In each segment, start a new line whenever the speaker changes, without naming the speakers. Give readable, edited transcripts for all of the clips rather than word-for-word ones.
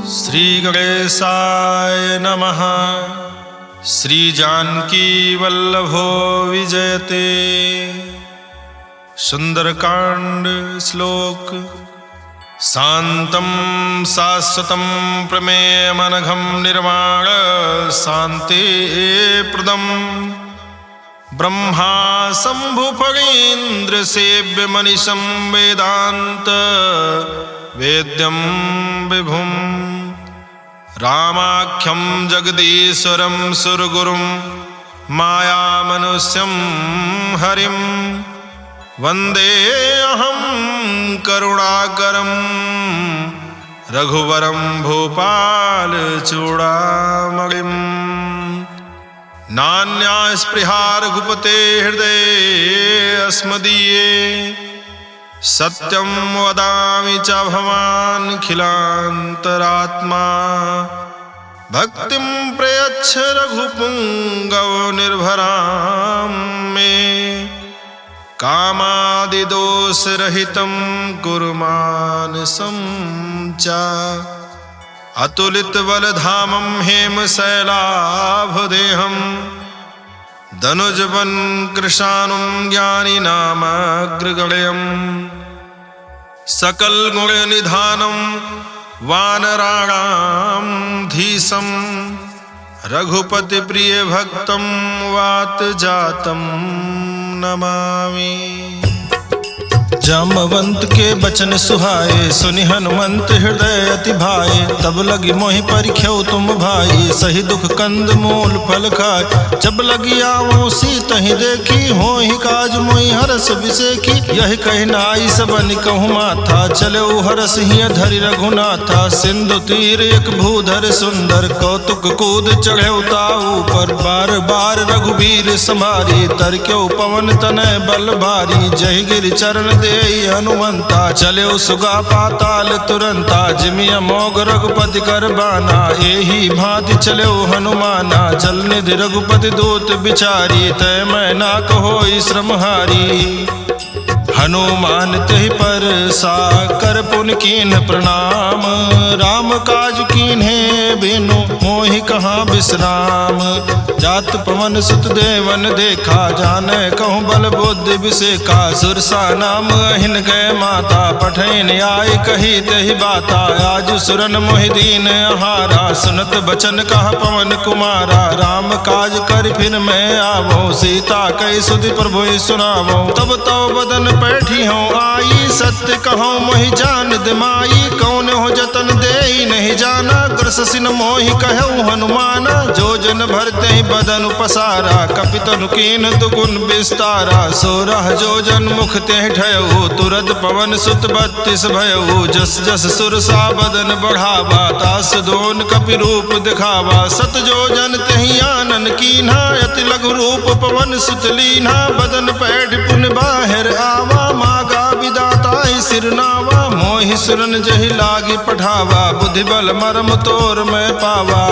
श्री गणेशाय नमः। श्री जानकी वल्लभो विजयते। सुंदरकांड श्लोक। शांतं शाश्वतं प्रमेयमनघं निर्वाण शांति प्रदं ब्रह्मा शंभुफणीन्द्र सेव्य मनीषं वेदांत वेद्यं विभुं रामाख्यं जगदीश्वरं सुरगुरुं मायामनुष्यं हरिं वंदे अहं करुणाकरं रघुवरं भूपालचूडामणिं। नान्या स्पृहा रघुपते हृदये अस्मदीये सत्यं वदामि च भवानखिलान्तरात्मा। भक्तिं प्रयच्छ रघुपुङ्गव निर्भरां मे कामादिदोषरहितं कुरु मानसं च। अतुलितबलधामं हेमशैलाभदेहं धनुजवन् कृशानुं ज्ञानिनामग्रगण्यं सकलगुणनिधानं वानराणां धीशं रघुपतिप्रियभक्तं वातजातं नमामि। जामवंत के बचन सुहाए सुनि हनुमंत हृदय अति भाए। तब लगी मोहि परिख्यौ तुम भाई सही दुख कंद मूल फल खाए। जब लगी आवो सीतहि देखी होहि काज मोहि हरस बिसेखी। यही कहि नाई सबनि कहु माथा चले हरस हिय धरि रघुनाथा। सिंधु तीर एक भूधर सुंदर कौतुक कूद चढ़े ताऊ पर। बार बार रघुबीर समारी तरक्यो पवन तनय बल भारी। जय गिरि चरण दे हनुमंता चले सुगा पाताल तुरंता। जिमि अमोघ रघुपति कर बाना एही भांति चले हनुमाना। जल निधि रघुपति दूत बिचारी तय मैं ना कहो श्रम हारी। हनुमान तहि पर सा कर पुन कीन्ह प्रणाम। राम काज कीन्हे बिनु मोहि कहाँ विश्राम। जात पवन सुत देवन देखा जाने कहूँ बल बुद्धि विसेखा। सुरसा नाम अहिन गए माता पठैन आय कही तहि बाता। आज सुरन मोहि दीन आहारा सुनत बचन कह पवन कुमारा। राम काज कर फिर मैं आवो सीता कई सुधि प्रभु सुनावो। तब तो बदन बैठी हूँ आई सत्य कहूँ मोहि जान दिमाई। कौन हो जतन दे नहीं जाना ग्रसिन मोहि कहूँ हनुमाना। जो जन भरते ही बदन पसारा कपितनु कीन दुगुन विस्तारा। 16 जो जन मुख ते ठयऊ तुरत पवन सुत 32 भयऊ। जस जस सुरसा बदन बढ़ावा तास दोन कपि रूप दिखावा। 7 जो जन तहि आनन कीन्हा अति लघु रूप पवन सुत लीन्हा। बदन पैठ पुन बाहिर आवा मागा विदाता सिरनावा। मोहि सुरन जहि लागी पठावा बुद्धि बल मरम तोर मैं पावा।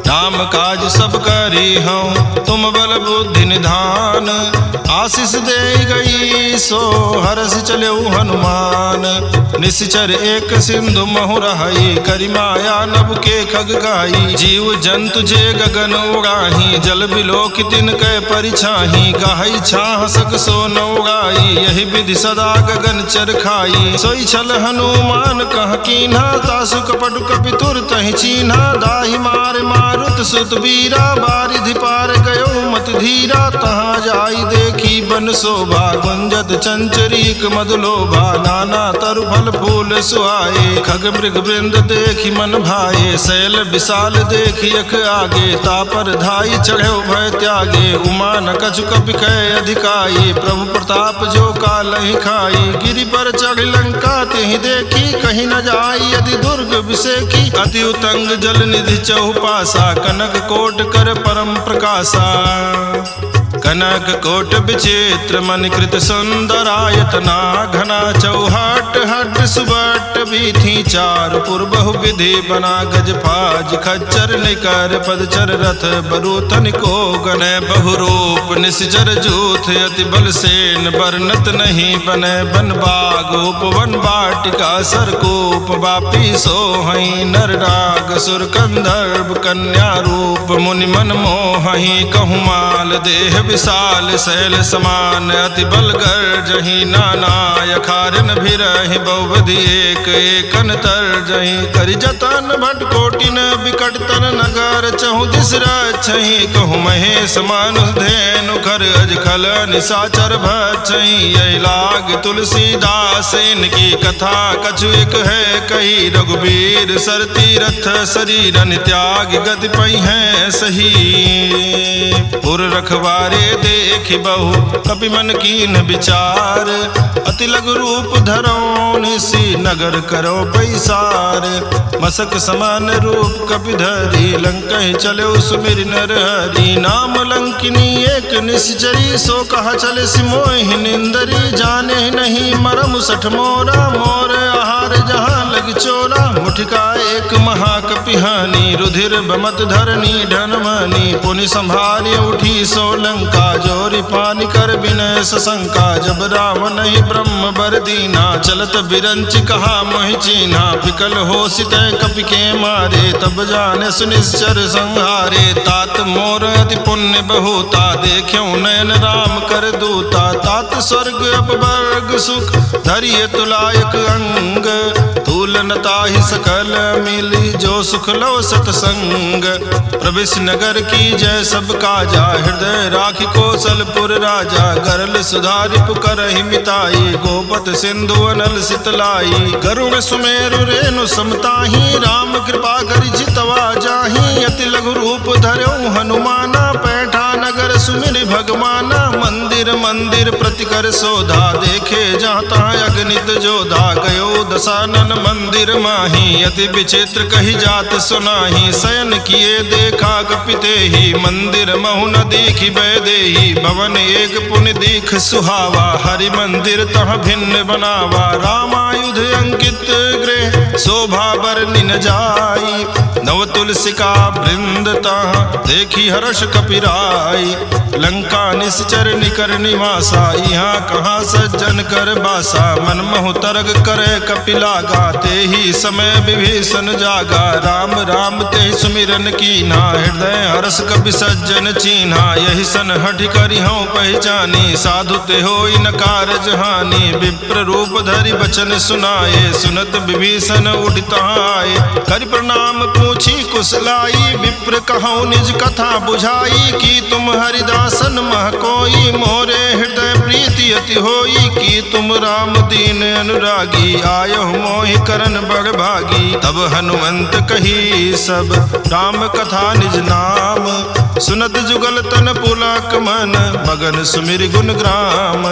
नाम काज सब करी हूँ तुम बल बुद्धि निधान। आशीष दे गई सो हरस चले हनुमान। निश्चर एक सिंधु महु रहाई करि माया नभ के खग गाई। जीव जंतु जे गगन उड़ाही जल बिलोक तिन कै परिछाही। गाही छाह सक सो न उड़ाई यही विधि सदा गगन चर खाई। सोई छल हनुमान कह कीन्हा तासु कपटु कपि तुर तहि चीन्हा। दाहि मार मारुत सुत बीरा बारिधि पार गयो मत धीरा। तहाँ जाई देखी बन शोभा गुंजत चंचरीक मधुलोभा। नाना तरु फल फूल सुहाए खग मृग वृंद देखी मन भाए। शैल विशाल देखी अख आगे तापर धाई चढ़े भय त्यागे। उमा न कछु कपि कै अधिकाई प्रभु प्रताप जो कालहि खाई। गिरि पर चढ़ लंका तिहि देखी कहीं न जाई यदि दुर्ग विसेखी। अति उतंग जल निधि चहुपासा कनक कोट कर परम प्रकाशा। कनक कोट विचित्र मन कृत सुंदरायतना घना चौहट हट सुबट बीथी चार पूर्व विधि बना गज फाज खच्चर निकर पदचर रथ बरूथन को गने बहुरूप निश्चर जूथ अति बल सेन बरनत नहीं बने बन बाग उपवन वाटिका सरकूप वापी सोहई नर राग सुर कंदर्भ कन्या रूप मुनि मन मोहई कहूमाल देह विशाल शैल समान अति बल गर्जहि नाना यखारन भिरहि बहुविधि एक एकन तरजहि करि जतन भट कोटिन बिकट तन नगर चहु दिस रक्षहि कहु महेश मानुष धेनु खर अजखल निशाचर भक्षहि यही लाग तुलसीदास इनकी कथा कछु एक है कही रघुबीर सर तीरथ शरीरन त्याग गति पई है सही पुर रखवारे देख बहु कपि मन कीन विचार अति लघु रूप धरो निसी नगर करो पैसार मसक समान रूप कपि धरी लंकहि चलो सुमिर नर हरि नाम लंकिनी एक निश्चरी सो कहा चले सिमोहि निंदरी जाने नहीं मरम सठ मोरा मोर आहार जहाँ लग चोरा मुठिका एक महाकपिहानी रुधिर बमत धरनी ढनमनी पुनि संभाली उठी सो लंका जोरी पानी कर विनय सशंका जब रावण ही ब्रह्म बर दीना चलत बिरंच कहा मोहि चीन्हा विकल हो सितय कपि के मारे तब जाने सुनिश्चर संहारे तात मोर अति पुण्य बहुता देख्यो नयन राम कर दूता तात स्वर्ग अपवर्ग सुख धरिय तुलायक अंग तूलनता ही सकल मिली जो सुख लो सतसंग प्रविश नगर की जय सब काजा हृदय राखी कौशलपुर राजा गरल सुधारि पुकरहि मिताई गोपत सिंधु अनल सितलाई गरुड़ सुमेरु रेणु समताही राम कृपा करि जितवा जाही अति लघु रूप धर्यो हनुमाना पैठा नगर सुमिर भगवाना मंदिर मंदिर प्रतिकर सोधा देखे जहाँ तहाँ अगणित जोधा गयो दशानन मंदिर माही अति विचित्र कही जात सुनाही शयन किए देखा कपिते ही मंदिर महु न दीखि बैदेही भवन एक पुण्य दीख सुहावा हरि मंदिर तह भिन्न बनावा रामायुध अंकित गृह शोभा बरनि न जाई नव तुलसिका वृंद तह देखी हर्ष कपिराई लंका निश्चर निकर निवासा यहाँ कहाँ सज्जन कर बासा मन मोह तरग करे कपिलागा ते ही समय विभीषण जागा राम राम ते सुमिरन कीन्हा हृदय हर्ष कपि सज्जन चीन्हा यही सन हठ करि हूँ पहचानी साधु ते होई न कारज हानि विप्र रूप धरि बचन सुनाए सुनत विभीषण उठित आए करि प्रणाम पूछी कुशलाई विप्र कहूँ निज कथा बुझाई कि तुम हरिदासन मह कोई मोरे हृदय प्रीति अति होई कि तुम राम दीन अनुरागी आयो मोहि करन बड़ भागी तब हनुमंत कही सब राम कथा निज नाम सुनत जुगल तन पुलक मन मगन सुमिर गुण ग्राम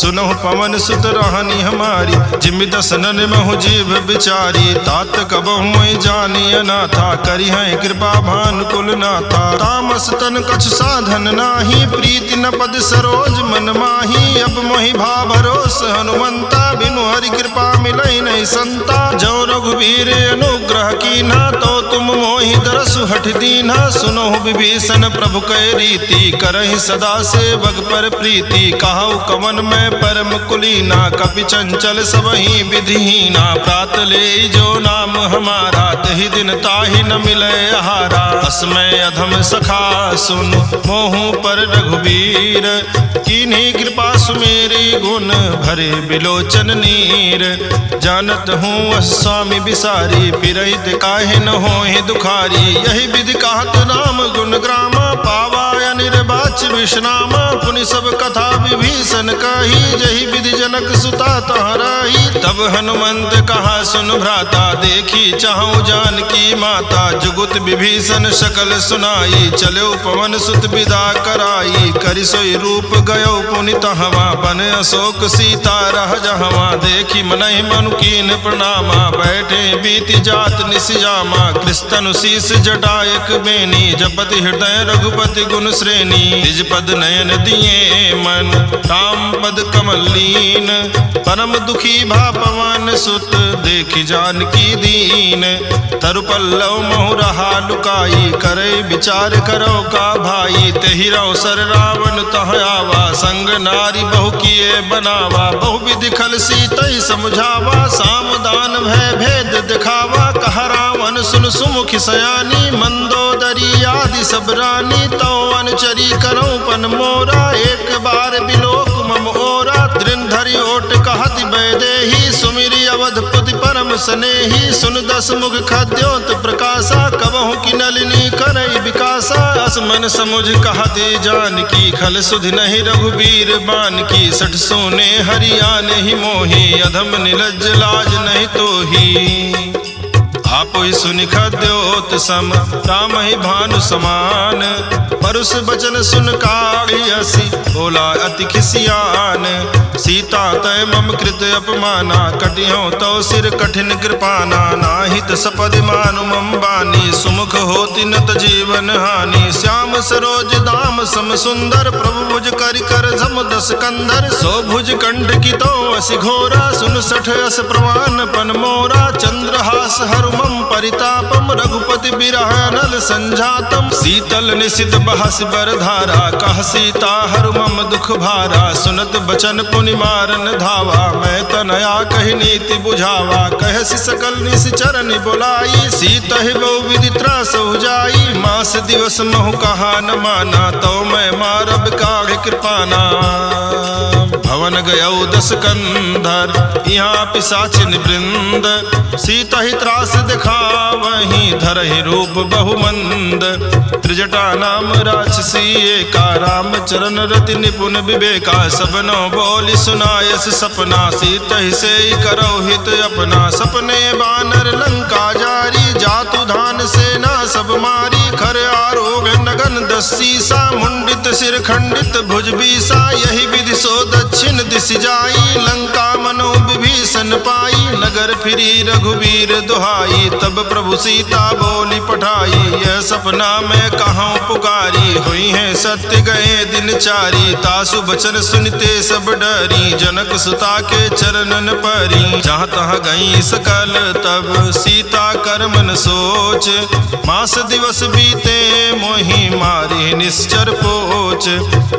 सुनहु पवन सुत रहनी हमारी जिमि दसनन महु जीव बिचारी तात कबहु मोहि जानी अनाथा करी है कृपा भान कुल नाथा तामस तन कछु साधन नाही प्रीति न पद सरोज मन माही अब मोहि भा भरोस हनुमंता बिनु हरि कृपा मिलई नहीं संता जो रघुवीर अनुग्रह कीन्हा तो तुम मोहि दरसु हठ दीन्हा सुनहु विभीषण प्रभु कै रीति करहि सदा सेवक पर प्रीति कहु कवन में परम कुलीना कपि चंचल सबहि विधिहीना प्रात ले जो नाम हमारा तहि दिन ताहि न मिले आहारा अस्मय अधम सखा सुन मोहु पर रघुवीर कीन्ही कृपा सुमेरी गुण भरे बिलोचन नीर जानत हूँ स्वामी बिसारी फिरहित काहे न होहि दुखारी यही विधि कहत राम गुण ग्रामा पावा निर्वाच विश्रामा पुनि सब कथा विभीषण कही जही विधि जनक सुता तहराही तब हनुमंत कहा सुन भ्राता देखी चाहूँ जानकी माता, जुगुत विभीषण सकल सुनाई, चलो पवन सुत विदा कराई, करि सोई रूप गयो पुनित हवा, बन अशोक सीता रह जहवा, देखी मनहि मनु कीन प्रणामा, बैठे बीति जात निसियामा, कृष्ण शीस जटायक बेनी, जपति हृदय रघुपति गुण श्रेणी, निज पद नयन दिए मन, राम पद कमल लीन, परम दुखी भा पवन सुत, देखि जानकी दीन, तरु पल्लव महु रहा लुकाई, करे विचार करो का भाई, तेहि अवसर रावण तह आवा, संग नारी बहु किए बनावा, बहु विधि खल सीतई समझावा, साम दान भय भेद दिखावा, कहा रावण सुन सुमुखि सयानी, मंदोदरी आदि सब रानी, तो अनुचरी करो पन मोरा, एक बार बिलोक मम ओरा, दृढ़ धरि ओट कहति वैदेही, सुमिरि अवधपुति परम सनेही, सुन दस मुख खद्योत प्रकाशा, कबहु की नलिनी करई विकासा, असमन समुझ कहते जानकी, खल सुधि नहीं रघुबीर बान की, सठ सोने हरियाण ही मोही, अधम निलज्ज लाज नहीं तोही, आपो ही सुनि खद्योत सम, राम ही भानु समान, परुष बचन सुन काढ़ी हसी, बोला अति खिसियान, सीता तय मम कृत अपमाना, कटियो तो सिर कठिन कृपाना, नाहित सपदि मानु मम बानी, सुमुख होति नत जीवन हानि, श्याम सरोज दाम सम सुंदर, प्रभु भुज करि कर झम दस कंधर, सो भुज कंठ की तो असि घोरा, सुन सठ अस प्रवान पन मोरा, चंद्रहास हरु मम परितापम, रघुपति बिरह नल संजातम, शीतल निशित बहस बर धारा, कह सीता हरु मम दुख भारा, सुनत बचन पुनि मारन धावा, मैं तनया कहि नीति बुझावा, कहसि सकल निस चरण बुलाई, सीता ही बहु विधि त्रास जाई, मास दिवस महु कहा न माना, तो मैं मारब काढ़ कृपाना, भवन गयौ दस कंधर, यहाँ पिशाचिन वृंद, सीता ही त्रास दिखावहि, धरहि रूप बहुमंद, त्रिजटा नाम राक्षसी एका, राम चरण रति निपुण विवेका, सबनो बोली सुनायस सपना, सीता ही से करो हित अपना, सपने बानर लंका जारी, जातु धान सेना सब मारी, खर आरोग नगन दस सीसा, मुंडित सिर खंडित भुज बीसा, यही विधि सो दक्षिण दिश जाई, लंका मनो विभीषण पाई, नगर फिरी रघुवीर दुहाई, तब प्रभु सीता बोली पठाई, यह सपना मैं कहाँ पुकारी, हुई है सत्य गए दिन चारी, तासु बचन सुनते सब डरी, जनक सुता के चरणन परी, जहाँ तहाँ गई सकल तब सीता कर मन सोच, मास दिवस बीते मोहि मारी निश्चर पोच,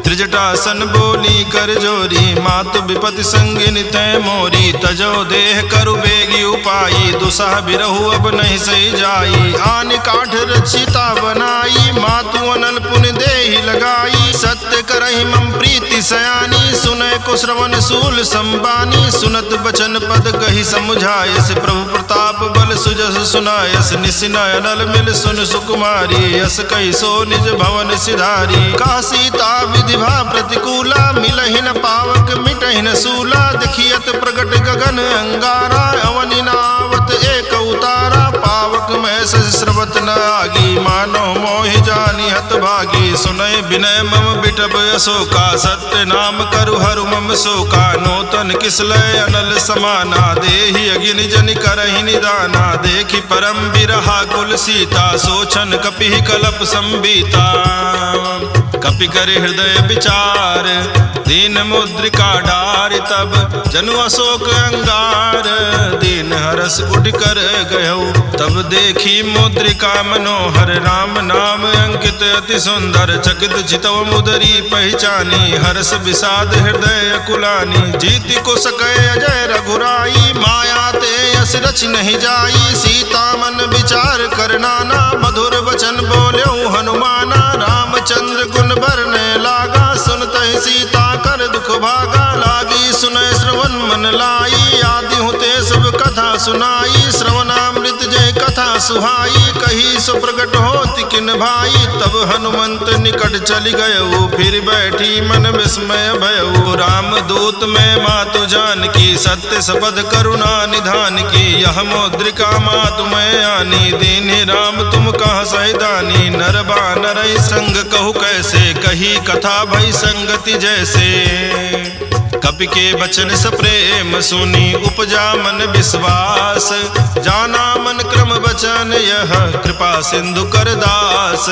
त्रिजटासन बोली कर जोरी, मातु विपति संगिन तय मोरी, तजो देह करु बेगी उपाई, दुसह बिरहु अब नहीं सही जाई, आन काठ रचिता बनाई, मातु अनल पुनि देहि लगाई, सत्य करहि मम प्रीति सयानी, सुनय को श्रवण सूल संबानी, सुनत बचन पद कहि समुझायस, प्रभु प्रताप बल सुजस सुनायस, निसिनय अनल मिल सुन सुकुमारी, यस कहि सो निज भवन सिधारी, का सीता विधि भा प्रतिकूला, मिलहि न पावक मिटहि न सूला, देखियत प्रगट गगन अंगारा, अवनि नावत एक उतारा, पावक में श्रवत न आगी, मानो मोहि जानी हत भागी, सुनय विनय मम बिटब अशोका, सत्य नाम करु हरु मम शोका, नूतन किसलय अनल समाना, देहि अगिन जनि करहि निदाना, देखि परम बिरहा कुल सीता, सोचन कपि कलप संबीता, कपि कर हृदय विचार, दीन मुद्रिका डारि, तब जनु अशोक अंगार, दीन हरस उठ कर गयो, तब देखी मुद्रिका मनोहर, राम नाम अंकित अति सुंदर, चकित चितव मुदरी पहचानी, हर्ष विषाद हृदय अकुलानी, जीति को सकै अजय रघुराई, माया ते यस रच नहीं जाई, सीता मन विचार कर नाना, मधुर वचन बोल्यो हनुमाना, रामचंद्र गुण बरने लागा, सुनत ही सीता कर दुख भागा, लागी सुनय श्रवण मन लाई, आदि होते सब कथा सुनाई, श्रवणामृत जय कथा सुहाई, कही सो प्रगट होति किन भाई। तब हनुमंत निकट चली गयऊ, फिर बैठी मन विस्मय भयऊ। राम दूत में मातु जान की, सत्य सबद करुणा निधान की। यह मौद्रिका मातु मैं आनी, दीन्हि राम तुम कहाँ सैदानी। नर बानर संग कहु कैसे, कही कथा भई संगति जैसे। कपि के बचन सप्रेम सुनी, उपजा मन विश्वास। जाना मन क्रम बचन यह, कृपा सिंधु कर दास।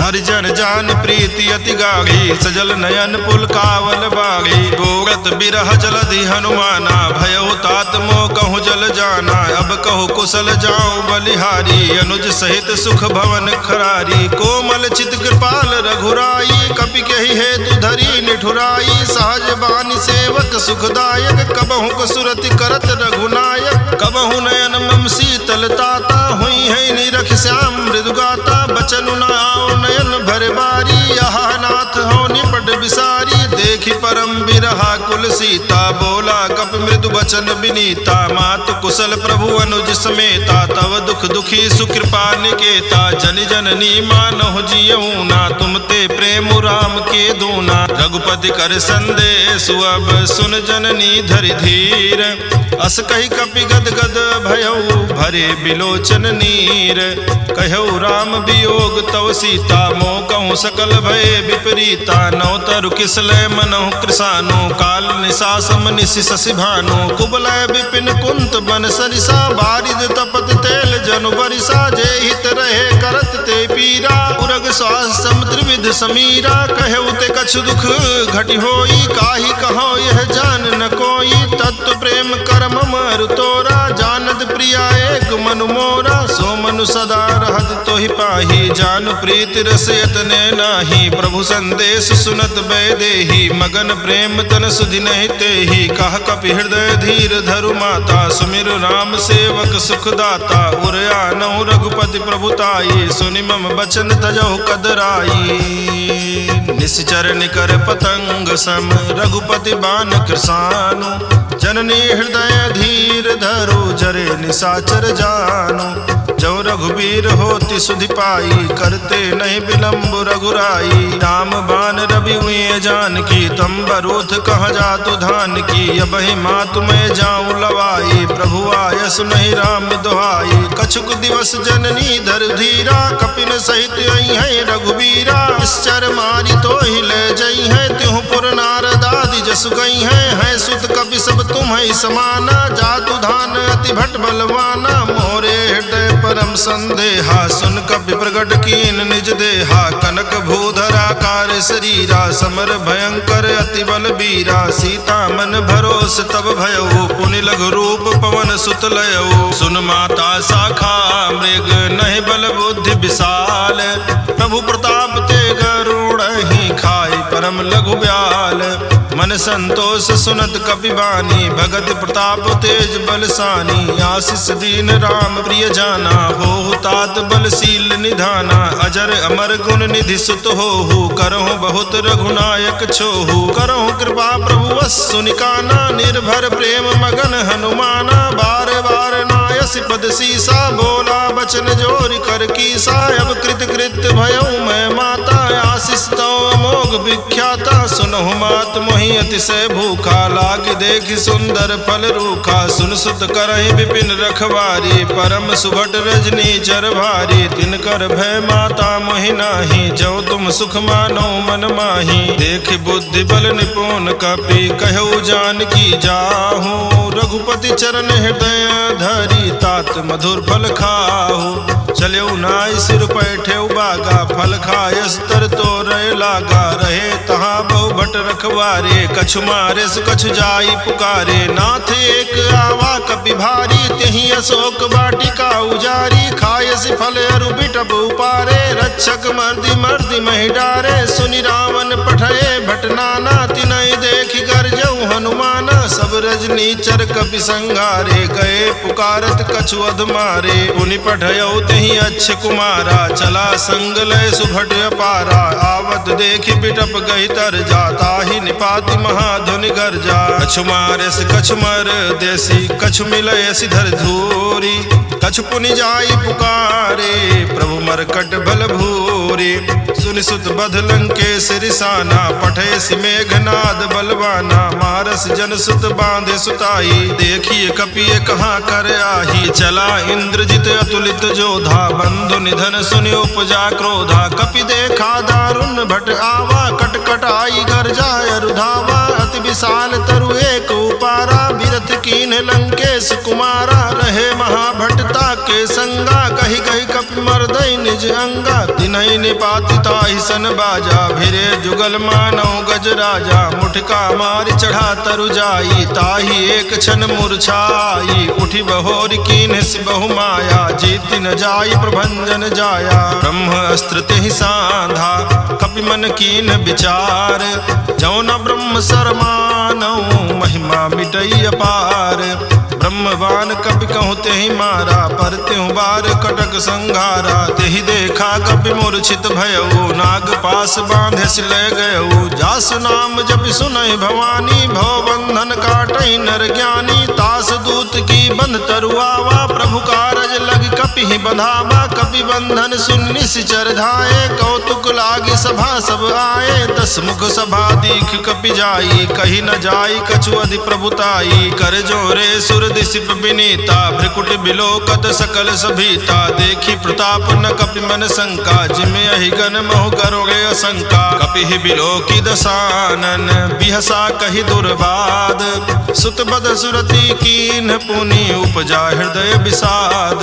हरिजन जान प्रीति अति गाढ़ी, सजल नयन पुलकावल बागी। बोरत बिरह जलधि हनुमाना, भयो तात मोह कहूँ जल जाना। अब कहु कुशल जाऊं बलिहारी, अनुज सहित सुख भवन खरारी। कोमल चित कृपाल रघुराई, कपि कहि हेतु धरी निठुराई। सहज बानी सेवक सुखदायक, कबहु कसुरति करत रघुनायक। कबहु नयन मम शीतल ताता, हुई है निरख श्याम मृदुगाता। बचनु न आओ नयन भर बारी, यहाँ नाथ हो निपट विसारी। देखि परम बिरहा कुल सीता, बोला कपि मृदु बचन विनीता। मातु कुशल प्रभु अनुज समेता, तव दुख दुखी सुकृपा निकेता। जनि जननी मानहु जियऊ ना, तुम ते प्रेम राम के दूना। रघुपति कर संदेश अब सुन जननी धरि धीर। अस कही कपि गद गद भयऊ, भरे बिलोचन नीर। कहऊ राम वियोग तव सीता, मोह कहूँ सकल भय विपरीता। नौ तरु किसलय मनहु कृसानु, काल निशा सम निशि शशि भानु। कुबलय विपिन कुंत बन सरिसा, बारिद तपत तेल जनु बरिसा। जे हित रहे करत ते पीरा, उरग श्वास समुद्र विध समीरा। कहऊ ते कछु दुख घटि होई, काहि कहो यह जान न कोई। तत्व प्रेम करम मरु तोरा, जानत प्रिया एक मनु मोरा। सो मनु सदा रहत तोहि पाही, जानु प्रीति रस यतने नाही। प्रभु संदेश सुनत बैदेही, मगन प्रेम तन सुधि नहीं तेहि। कह कपि हृदय धीर धरु माता, सुमिरु राम सेवक सुखदाता। उरयानहु रघुपति प्रभुताई, सुनि मम बचन तजहु कदराई। निश्चर निकर पतंग सम, रघुपति बान कृसानु। जननी हृदय धीर धरो, जरे निशाचर जानो। जो रघुबीर होति सुधि पाई, करते नहीं विलम्ब रघुराई। राम बान रवि हुए जान की, तम बरूथ कह जातु धान की। अबहि मातु मैं जाऊं लवाई, प्रभु आयस नहीं राम दुहाई। कछुक दिवस जननी धर धीरा, कपिन सहित आई है रघुबीरा। निश्चर मारी तो हिले जई है, त्यों पुर नारद आदि जसु गई है। सुत कपि सब तुम है समाना, जातु धान अति भट बलवाना। मोरे हृदय परम संदेहा, सुन कपि प्रगट कीन निज देहा। कनक भूधरा कार शरीरा, समर भयंकर अति बल बीरा। सीता मन भरोस तब भयऊ, पुनि लघु रूप पवन सुत लयऊ। सुन माता शाखा मृग, नहीं बल बुद्धि विशाल। प्रभु प्रताप ते गरुड़ ही, खाई परम लघु ब्याल। मन संतोष सुनत कपि बानी, भगत प्रताप तेज बलसानी। आशीष दीन राम प्रिय जाना, हो तात बलशील निधाना। अजर अमर गुण निधि सुत होहु, करहु बहुत रघुनायक छोहु। करहु कृपा प्रभु वस सुनिकाना, निर्भर प्रेम मगन हनुमाना। बार बार नायस पद सीसा, बोला बचन जोरि कर कीसा। अब कृत कृत भयऊ मैं माता, आशीष तो अमोघ विख्याता। सुनहु मात मोहि अतिशय भूखा, लाग देखि सुंदर फल रूखा। सुन सुत करहि विपिन रखवारी, परम सुभट रजनी चर भारी। तिनकर भय माता मोहि नाही, जो तुम सुख मानो मन माही। देख बुद्धि बल निपुण कपि, कहु जानकी जाहू। रघुपति चरण हृदय धरी, तात मधुर फल खाहू। चलेऊ नाई सिर पैठे बागा, फल खायस तर तो रहे लागा। रहे तहाँ बहु भट रखवारे, कछु मारे सु कछु जाई पुकारे। नाथ एक आवा कपि भारी, तेहि अशोक वाटिका उजारी। खायस फल अरु बिटप उपारे, रक्षक मर्दि मर्दि महि डारे। सुनि रावण पठये भट नाना, तिनहि देखि गरजऊ हनुमाना। सब रजनी चर कपि संघारे, गए पुकारत कछु अध मारे। पुनि पठयऊ तेहि अच्छ कुमारा, चला संग लय सुभट अपारा। आवत देखि बिटप गहि तर जा, ताहि निपाति महाधुनि गर्जा। कछु मारे से कछु मर देसी, कछु मिलय सिधर धूरी। कछु पुनि जाई पुकारे, प्रभु मरकट भल भूरे। सुनि सुत बध लंकेश रिसाना, पठे सि मेघनाद बलवाना। मारस जन सुत बांधे सुताई, देखिए कपिए कहाँ कर आही। चला इंद्रजित अतुलित जोधा, बंधु निधन सुनि उपजा क्रोधा। कपि देखा दारुण भट आवा, कटकट आई गर्जाय रुधावा। अति विशाल तरु एक उपारा, बिरथ कीन लंकेश कुमारा। रहे महाभटता के संगा, कही कही कपि मर्दई निज अंगा। तिन्हि निपाति ताहि सन बाजा, भिरे जुगल मानव गज राजा। मुठका मारि चढ़ा तरु जाई, ताहि एक क्षण मूर्छाई। उठि बहोर कीन बहु माया, जीति न जाई प्रभंजन जाया। ब्रह्म अस्त्र तेहि साधा, कपि मन कीन विचार। जौन ब्रह्म सरमानौ, महिमा मिटई अपार। ब्रह्मवान कपि कहूँ तेहि मारा, पर त्यों बार कटक संघारा। तेहि देखा कपि मूर्छित भयऊ, नाग पास बांधे सिलय गयऊ। जासु नाम जपि सुनहि भवानी, भव बंधन काटई नर ज्ञानी। तास दूत की बंध तरुआवा, प्रभु कारज लग कपि ही बंधावा। कपि बंधन सुन निश्चर धाये, कौतुक लागी सभा सब आए। 10 मुख सभा दीख कपि जाई, कही न जाई कछु अधि प्रभुताई। कर जोरे सुर दिसिप विनीता, भ्रिकुट बिलोकत सकल सभीता। देखी प्रताप न कपि मन शंका, जिमे अहिगन मोह करोगे असंका। कपि ही बिलोकी दसानन, बिहसा कही दुर्बाद। सुत बद सुरति कीन्ह पुनि, उपजा हृदय विषाद।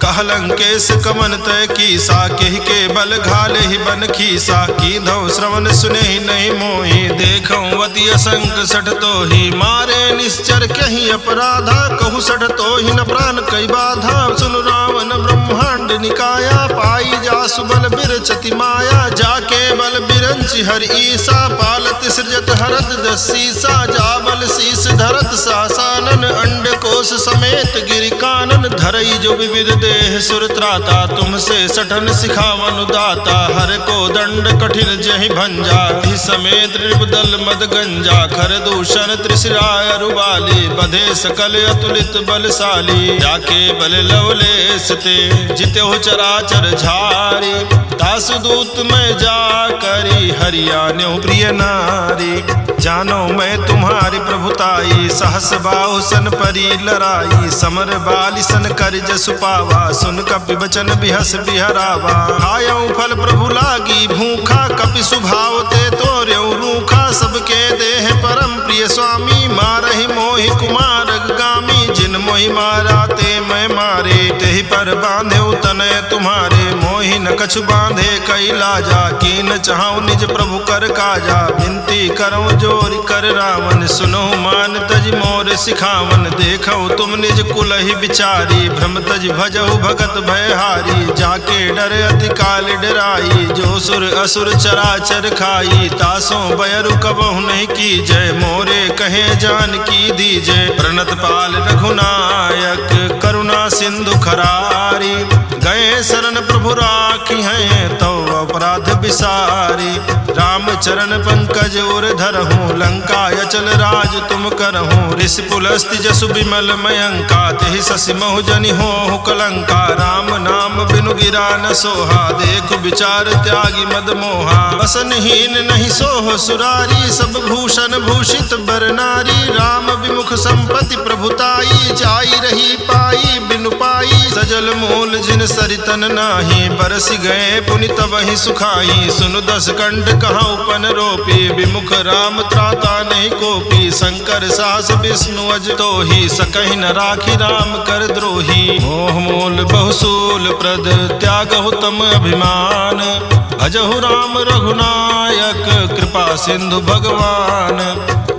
कह लंकेश कमन तय कीसा, केहि के बल घाले ही बन खीसा। कीधौ श्रवण सुने ही नहीं मोहि, देखऊं अति असंक सठ तोहि। मारे निश्चर कहीं अपराधा, कहु सठ तोहि न प्राण कई बाधा। सुन रावण ब्रह्मांड निकाया, पाई जासु बल बिरचति माया। जाके बल बिरंचि हर ईसा, पालत सृजत हरत 10 सीसा। जा बल शीस धरत सासानन, अंड कोश समेत गिरि कानन। धरई जो विविध देह सुर त्राता, तुमसे सठन सिखावन दाता। हर को दंड कठिन जहि भंजा, हि समेत नृपदल मद गंजा। खर दूषण त्रिशिराय रुबाली, बधे सकल अतुलित बलशाली। जाके बल लवलेश ते, जित्यो चराचर झारी। तासु दूत में जा करी, हरियाण्यो प्रिय नारी। जानो मैं तुम्हारी प्रभुताई, सहस बाहु सन परी लराई। समर बाली सन कर जसु पावा, सुन कपि बचन बिहस बिहरावा। खायऊ फल प्रभु लागी भूखा, कपि सुभाव ते तोर्यऊ रूखा। सबके देह परम प्रिय स्वामी, मारहि मोहि कुमार गामी। जिन मोहि मारा ते मैं मारे, तेहि पर बांधे तनय तुम्हारे। मोहि न कछु बांधे कई लाजा, कीन चाहूं निज प्रभु कर काजा। विनती करऊं जोरि कर रावण, सुनो मान तज मोर सिखावन। देखो तुम निज कुल ही विचारी, भ्रम तज भजहु भगत भयहारी। जाके डर अति काल डराई, जो सुर असुर चराचर खाई। तासों बयरु कबहु नहीं की जय, मोरे कहे जान की दीजय। प्रणत पाल रघुनायक, करुणा सिंधु खरारी। गए शरण प्रभु राखी हैं, तो अपराध विसारी। राम चरण पंकज उर धरहूँ, लंका अचल राज तुम करहूँ। ऋषि पुलस्ति जसु विमल मयंका, तेहि शशि महु जनि होहु कलंका। राम नाम बिनु गिरा न सोहा, देखु विचार त्यागी मद मोहा। बसनहीन नहीं सोह सुरारी, सब भूषण भूषित बर नारी। राम विमुख संपत्ति प्रभुताई, जाई रही पाई बिनु पाई। सजल मूल जिन सरितन नाही, बरस गए पुनि तबहि सुखाई। सुनु 10 कंठ कहाँ उपन रोपी, विमुख राम त्राता नहीं कोपी। शंकर सास विष्णु अज तोहि, सकहि न राखी राम कर द्रोही। मोह मूल बहुसूल प्रद, त्यागहु तम अभिमान। भजहु राम रघुनायक, कृपा सिंधु भगवान।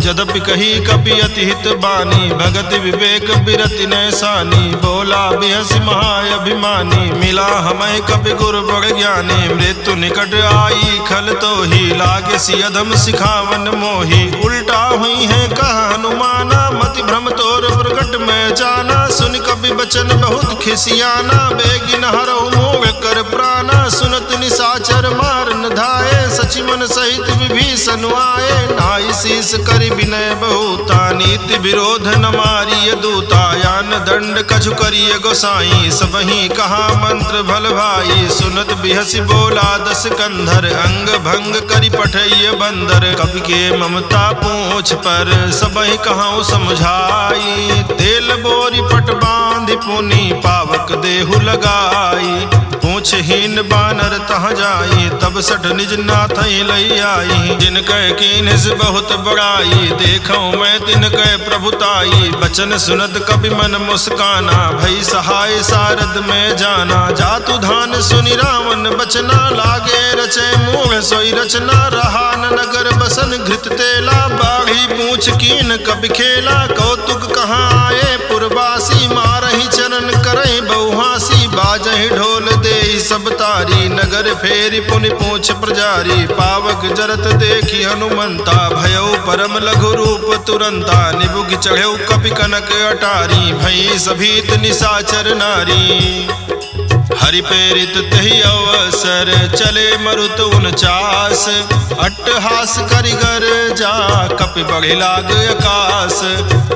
यद्यपि कही कपि अति हित बानी, भगति विवेक बिरति नैसानी। बोला बिहसि महाअभिमानी, मिला हमें कपि गुरु बड़ ज्ञानी। मृत्यु निकट आई खल तोहि, लागे सि अधम सिखावन मोहि। उल्टा हुई है कह हनुमाना, मति भ्रम तोर प्रगट में जाना। सुन कपि बचन बहुत खिसियाना, बेगिन हरहु मोह कर प्राणा। सुनत निशाचर मार न धाये, सचि पवन सहित विभीषण आए, नाई शीस करि विनय बहुता, नीति विरोध न मारिय दूता, यान दंड कछु करिय गोसाई, सबहि कहा मंत्र भल भाई, सुनत बिहसि बोला दस कंधर, अंग भंग करि पठैय बंदर, कवि के ममता पूछ पर सबहि कहूँ समझाई, तेल बोरी पट बांधि पुनि पावक देहु लगाई, पूछहीन बानर तह जाई, तब सठ निज नाथ लई आई, जिनकै कीन्ह बहुत बड़ाई, देखो मैं तिनकै प्रभुताई, बचन सुनत कपि मन मुस्काना, भई सहाय सारद में जाना, जातु धान सुनि रावण बचना, लागे रचे मूढ़ सोई रचना, रहा न नगर बसन घृत तेला, बाढ़ी पूछ कीन कपि खेला, कौतुक कहाँ आए पुरवासी, मारहि चरण करहि बहुहासी, बाजहि ढोल देहि सब तारी, नगर फेरि पुनि पूछ प्रजारी, पावक जरत देखि हनुमंता, भयउ परम लघु रूप तुरंता, निबुघ चढ़ेउ कपि कनक अटारी, भई सभीत निशाचर नारी, हरि प्रेरित तहि अवसर, चले मरुत 49, अट्टहास करिगर जा, कपि बढ़ि लाग आकाश,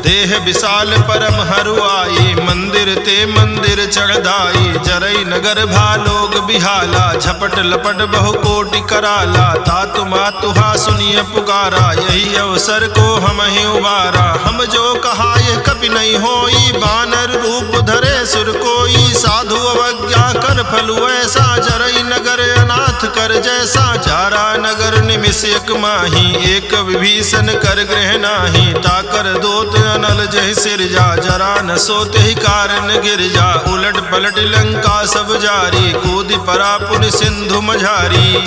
देह विशाल परम हरुआई, मंदिर ते मंदिर चढ़दाई, जरई नगर भालोग बिहाला, झपट लपट बहु कोटि कराला, तातु मातुहा सुनिय पुकारा, यही अवसर को हम ही उबारा, हम जो कहा यह कपि नहीं होई, बानर रूप धरे सुर कोई, साधु अवज्ञा कर फलु ऐसा, जरई नगर अनाथ कर जैसा, चारा नगर निमिष एक माही, एक विभीषण कर गृह नाही, ताकर दोत अनल जहि सिरजा, जरा न सोते ही कारण गिर जा, उलट पलट लंका सब जारी, कूदि परा पुनि सिंधु मझारी,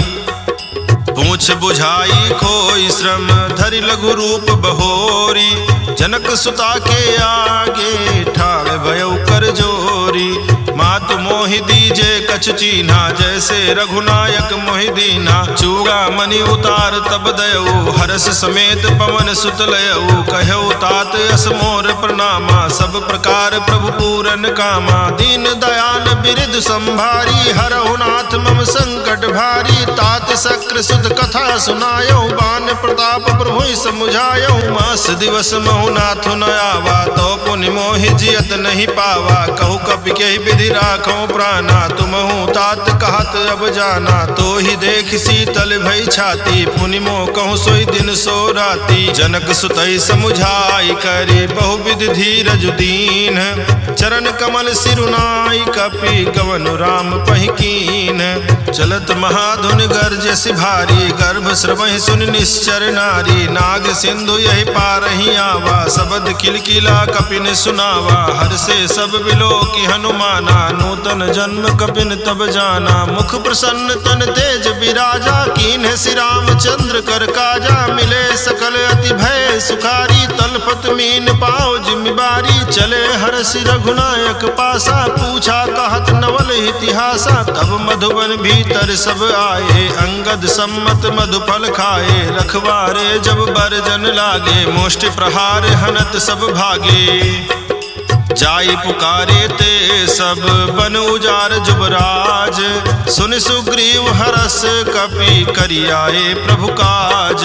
पूछ बुझाई खोई श्रम, धरि लघु रूप बहोरी, जनक सुता के आगे ठाड़ भयउ कर जोरी, मातु मोहि दीजे कछु चीन्हा, जैसे रघुनायक मोहि दीना, चूड़ा मणि उतार तब दयऊ, हरस समेत पवन सुत लयऊ, कहऊ तात यस मोर प्रणामा, सब प्रकार प्रभु पूरन कामा, दीन दयाल बिरिद संभारी, हरहु नाथ मम संकट भारी, तात शक्र सुत कथा सुनायऊ, बान प्रताप प्रभु समुझायऊ, मास दिवस महु नाथु न आवा, तो पुनि मोहि जियत नहीं पावा, कहु कपि के विधि राखो प्राणा, तुमहु तात कहत अब जाना, तो ही देख शीतल भई छाती, पुनि मोह कहूँ सोई दिन सो राती, जनक सुतई समुझाई करी, बहुविध धीरज दीन, चरण कमल सिरुनाई, कपि कवनु राम पहिकीन, चलत महाधुन गर्जस भारी, गर्भ श्रवहि सुनि निश्चर नारी, नाग सिंधु यही पारहि आवा, शबद किलकिला कपिन सुनावा, हर से सब बिलोकि हनुमाना, नूतन जन्म कपिन तब जाना, मुख प्रसन्न तन तेज विराजा, कीन्ह श्री रामचंद्र कर काजा, मिले सकल अति भय सुखारी, तलपत मीन पाओ जिम्मेवारी, चले हर्षि रघुनायक पासा, पूछा कहत नवल इतिहासा, तब मधुबन भीतर सब आए, अंगद सम्मत मधुफल खाए, रखवारे जब बरजन लागे, मुष्टि प्रहार हनत सब भागे, जाई पुकारे ते सब बन उजार जुबराज, सुन सुग्रीव हरस कपि करियाए प्रभु काज,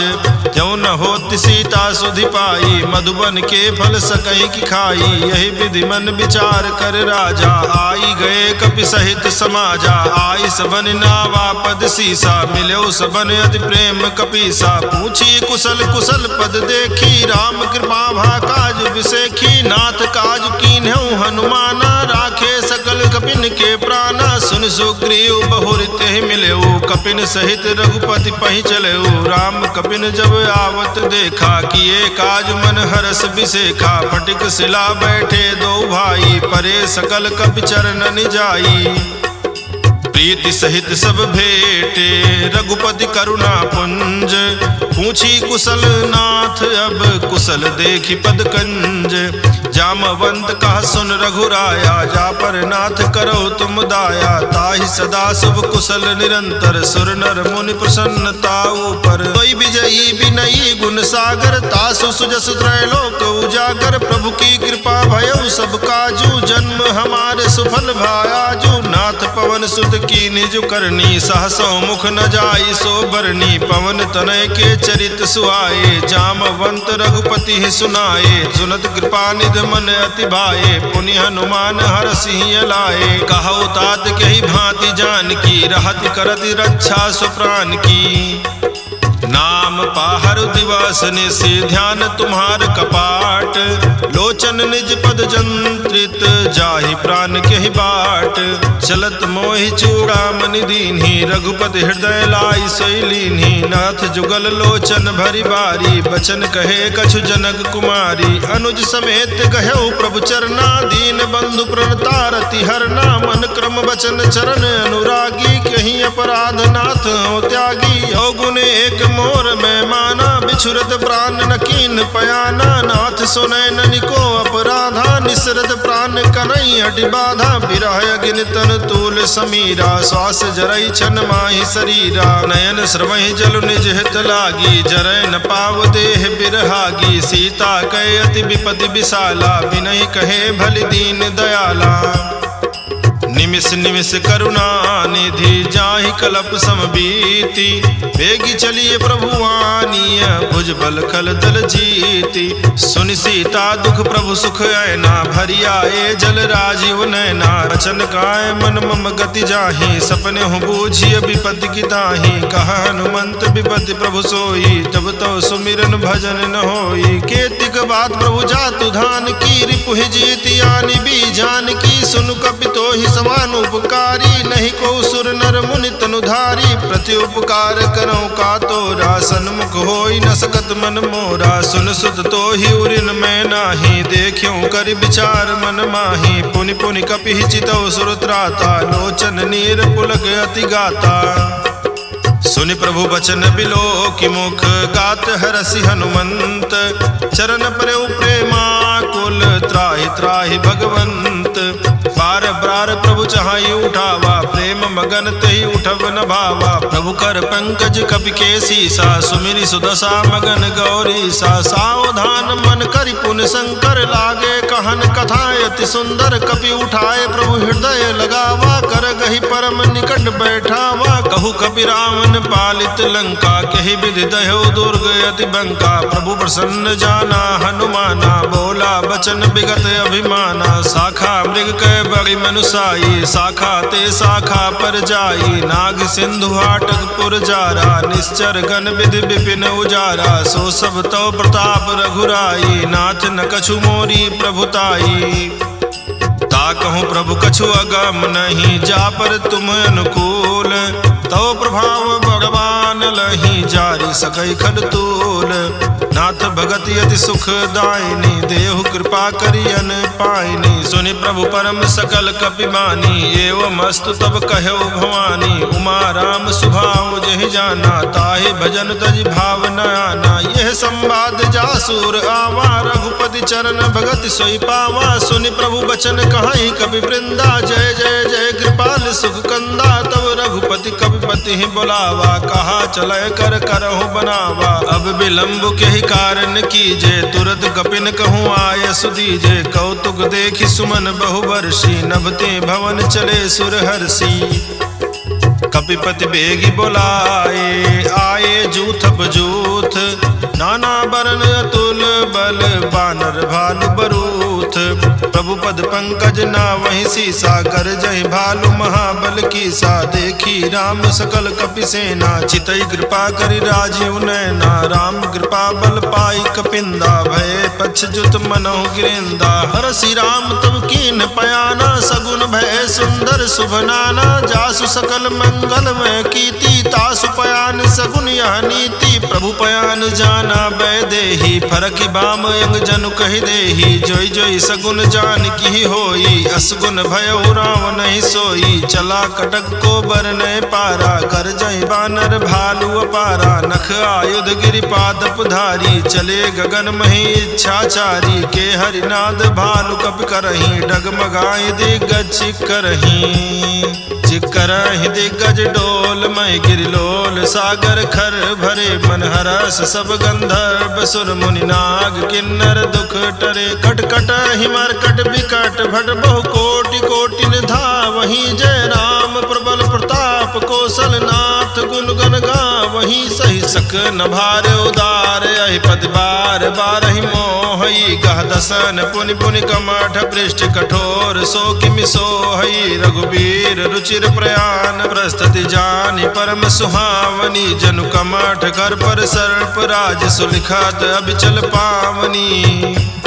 त्यों न होति सीता सुधि पाई, मधुबन के फल सकई की खाई, यही विधि मन विचार कर राजा, आई गए कपि सहित समाजा, आई सबन नावा पद सीसा, मिलो सबन अति प्रेम कपीसा, पूछी कुशल कुशल पद देखी, राम कृपा भा काज विसेखी, नाथ काज कीन्हु हनुमाना, राखे सकल कपिन के प्राणा, सुन सुग्रीव बहुरित ही मिलेऊ, कपिन सहित रघुपति पहि चलेऊ, राम कपिन जब आवत देखा, किए काज मन हरस बिसेखा, फटिक शिला बैठे दो भाई, परे सकल कपि चरण जाई, प्रीति सहित सब भेटे रघुपति करुणा पुंज, पूछी कुशल नाथ अब कुशल देखी पद कंज, जामवंत कहा सुन रघुराया, जा पर नाथ करो तुम दाया, ताहि सदा शुभ कुशल निरंतर, सुर नर मुनि प्रसन्नता ऊपर, कोई विजयी विनयी गुण सागर, तासु सुजस त्रैलोक उजागर, प्रभु की कृपा भयउ सब काजू, जन्म हमारे सुफल भायाजू, नाथ पवन सुत की निज करनी, सहसो मुख न जाई सो बरनी, पवन तनय के चरित सुहाए, जामवंत रघुपति ही सुनाए, सुनत कृपा निध मन अति भाए, पुनि हनुमान हरषि लाए, कहु तात कही भांति जान की, रहति करति रक्षा सुप्राण की, नाम पाहर दिवस निशि ध्यान तुम्हार कपाट, लोचन निज पद जंत्रित जाहि प्राण केहि बाट, चलत मोहि चूड़ामणि दीन्हि, रघुपति हृदय लाई सोई लीन्हि, नाथ जुगल लोचन भरि बारी, बचन कहे कछु जनक कुमारी, अनुज समेत कहऊ प्रभु चरना, दीन बंधु प्रणतारति हरना, मन क्रम बचन चरण अनुरागी, कहीं अपराध नाथ हो त्यागी, अवगुण एक मोर में माना, बिछुरत प्राण न कीन पयाना, नाथ सुनय ननिको अपराधा, निसरत प्राण कनई हटि बाधा, बिरह अग्नि तन तूल समीरा, श्वास जरई छन माहि शरीरा, नयन स्रवहि जल निज हित लागी, जरय न पाव देह बिरहागी, सीता कहे अति विपति विशाला, बिनहि कहे भलि दीन दयाला, निमिष निमिष करुणा निधि जाहि कलप समबीति, बेगी चलिए प्रभु आनीय भुज बल खल दल जीति, सुनि सीता दुख प्रभु सुख ऐना, भरि आए जल राजीव नैना, रचन काय मन मम गति जाहि, सपने हो बूझिय विपत्ति की ताहि, कहा हनुमंत विपत्ति प्रभु सोई, तब तो सुमिरन भजन न होई, केतिक बात प्रभु जातु धान की, रिपु जीति आनि बीजान की, सुनु कपितो ही समान उपकारी, नहीं को सुर नर मुनि तनुधारी, प्रति उपकार करो का तोरा, सन्मुख होई न सकत मन मोरा, सुन सुत तो ही उरिन मैं नाही, देखियो कर विचार मन माही, पुनि पुनि कपि चितौ सुर त्राता, लोचन नीर पुलक अति गाता, सुनि प्रभु बचन बिलो की मुख, गात हरषि हनुमंत, चरण प्रभु प्रेमाकुल, त्राहि त्राहि भगवंत, बार बार प्रभु चाहि उठावा, प्रेम मगन तहि उठब न भावा, प्रभु कर पंकज कपि के सीसा, सुमिरि सुदशा मगन गौरी सा, सावधान मन करि पुन शंकर, लागे कहन कथा अति सुंदर, कपि उठाए प्रभु हृदय लगावा, कर गहि परम निकट बैठावा, कहु कपि रावण पालित लंका, कहि विधि दह्यो दुर्ग अति बंका, प्रभु प्रसन्न जाना हनुमाना, बोला बचन विगत अभिमाना, शाखा मृग कह बड़ी मनुसाई, शाखा ते शाखा पर जाई, नाग सिंधु हाटक पुर जारा, निश्चर गण विधि विपिन उजारा, सो सब तो प्रताप रघुराई, नाथ न कछु मोरी प्रभुताई, ताकहु प्रभु कछु अगम नहीं, जा पर तुम अनुकूल, तो प्रभाव भगवान लही, जारी सकै खडतूल, नाथ भगति अति सुख दायिनी, देहु कृपा करियन पायनी, सुनि प्रभु परम सकल कपि मानी, एवं अस्तु तब कहौ भवानी, उमा राम सुभाव जहि जाना, ताहि भजन तज भाव न आना, यह संवाद जासुर आवा, रघुपति चरण भगति सोई पावा, सुनि प्रभु बचन कहाई कवि वृंदा, जय जय जय कृपाल सुख कंदा, तब रघुपति कविपति ही बुलावा, कहा चलय कर करहु बनावा, अब विलंब के ही कारण कीजे, तुरत कपिन कहूँ आय सुदीजे, कौतुक देखि सुमन बहुवर्षी, नभते भवन चले सुरहर्षि, कपिपति बेगी बोलाए, आए जूथ बजूथ, नाना बरन अतुल बल, बानर भालु बरूथ, प्रभु पद पंकज ना वही सीसा, कर जय भालु महाबल कीसा, देखी राम सकल कपि सेना, चितई कृपा करि राजीव नैना, राम कृपा बल पाई कपिंदा, भय पक्ष जुत मनहु गिरिंदा, हरषि राम तब कीन पयाना, सगुन भय सुंदर शुभ नाना, जासु सकल मंगल में कीति, तासु पयान सगुन यह नीति, प्रभु पयान जाना बैदेही, फरकि बाम अंग जनु कहि देही, जोई जोई सगुन जान की होई, असगुन भयउ राम नहीं सोई, चला कटक को बरनय पारा, कर जय बानर भालु अपारा, नख आयुध गिरिपादप धारी, चले गगन मही इच्छाचारी, के हरिनाद भालु कपि करही, डगमगाई दिग्गज करही, चिकरहि दिग्गज डोल मय गिरिलोल, सागर खर भरे मन हरस, सब गंधर्व सुर मुनि नाग, किन्नर दुख टरे, कटकट हिमरकट विकट भट, बहु कोटि कोटि निधा, वहीं जय राम प्रबल कौशलनाथ गुण गण गावहीं सही सक न भार उदार अहि पद बार बारहि मोहई गह दसन पुनि पुनि कमठ पृष्ठ कठोर सो किमि सोहई रघुबीर रुचिर प्रयान प्रस्तुति जानि परम सुहावनी जनु कमठ कर पर सर्प राज सुलिखत अबिचल पावनी।